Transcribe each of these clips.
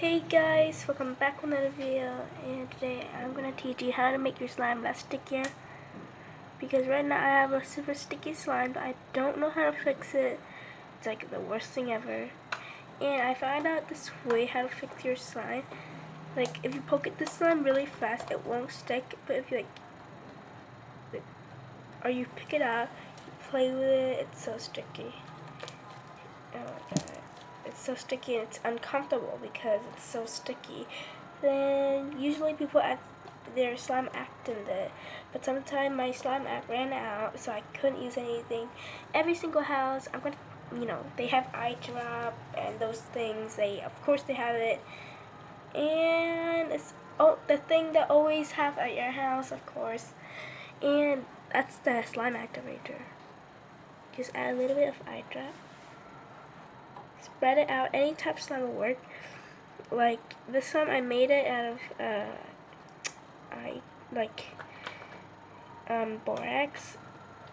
Hey guys, welcome back with another video, and today I'm going to teach you how to make your slime less stickier, because right now I have a super sticky slime, but I don't know how to fix it. It's like the worst thing ever, and I found out this way how to fix your slime. Like, if you poke at the slime really fast, it won't stick, but if you or you pick it out, you play with it, it's so sticky. Oh my god. It's so sticky and it's uncomfortable because it's so sticky. Then usually people add their slime act in it, but sometimes my slime act ran out, so I couldn't use anything. Every single house, I'm gonna, they have eye drop and those things. Of course they have it, and it's the thing that always have at your house, of course, and that's the slime activator. Just add a little bit of eye drop. Spread it out. Any type of slime will work. Like this one, I made it out of borax,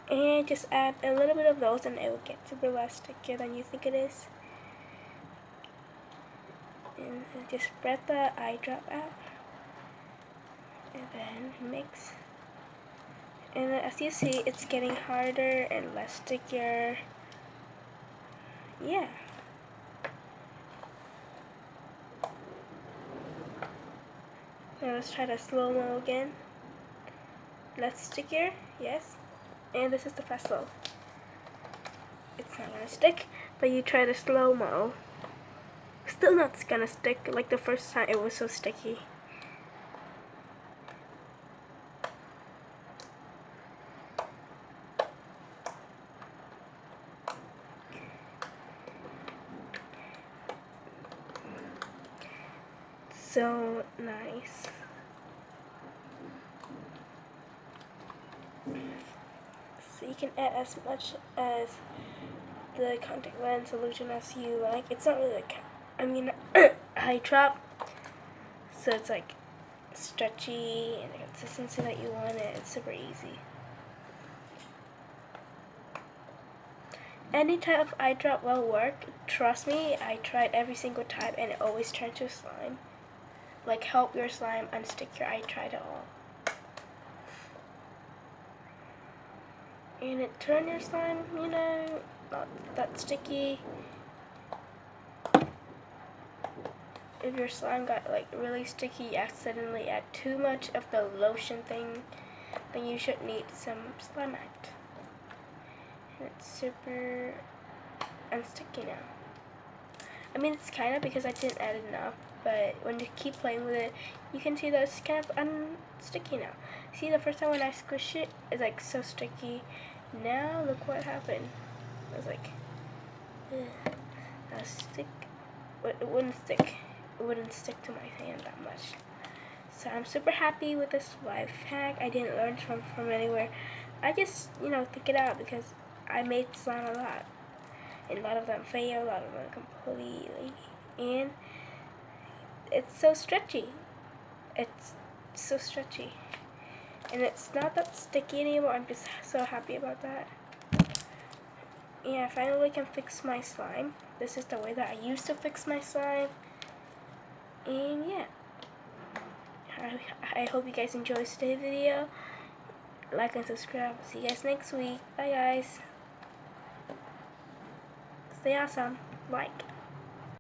and just add a little bit of those, and it will get super less stickier than you think it is. And just spread the eye drop out, and then mix. And then, as you see, it's getting harder and less stickier. Yeah. Now let's try the slow-mo again. Less stickier, yes. And this is the fast slow. It's not gonna stick, but you try the slow-mo. Still not gonna stick like the first time. It was so sticky. So nice. So you can add as much as the contact lens solution as you like. It's not really like, eye drop, so it's like stretchy and the consistency that you want it. It's super easy. Any type of eye drop will work. Trust me, I tried every single time and it always turned to slime. Like, help your slime unstick your eye. I tried it all. And it turned your slime, not that sticky. If your slime got like really sticky, you accidentally add too much of the lotion thing, then you should need some slime act. And it's super unsticky now. I mean, it's kind of because I didn't add enough, but when you keep playing with it, you can see that it's kind of unsticky now. See, the first time when I squish it, it's like so sticky. Now look what happened. It was like, it wouldn't stick. It wouldn't stick to my hand that much. So I'm super happy with this life hack. I didn't learn from anywhere. I just, think it out because I made slime a lot. And a lot of them fail, a lot of them completely. And it's so stretchy. It's so stretchy. And it's not that sticky anymore. I'm just so happy about that. Yeah, I finally can fix my slime. This is the way that I used to fix my slime. And yeah. I hope you guys enjoyed today's video. Like and subscribe. See you guys next week. Bye guys. Stay awesome. Like.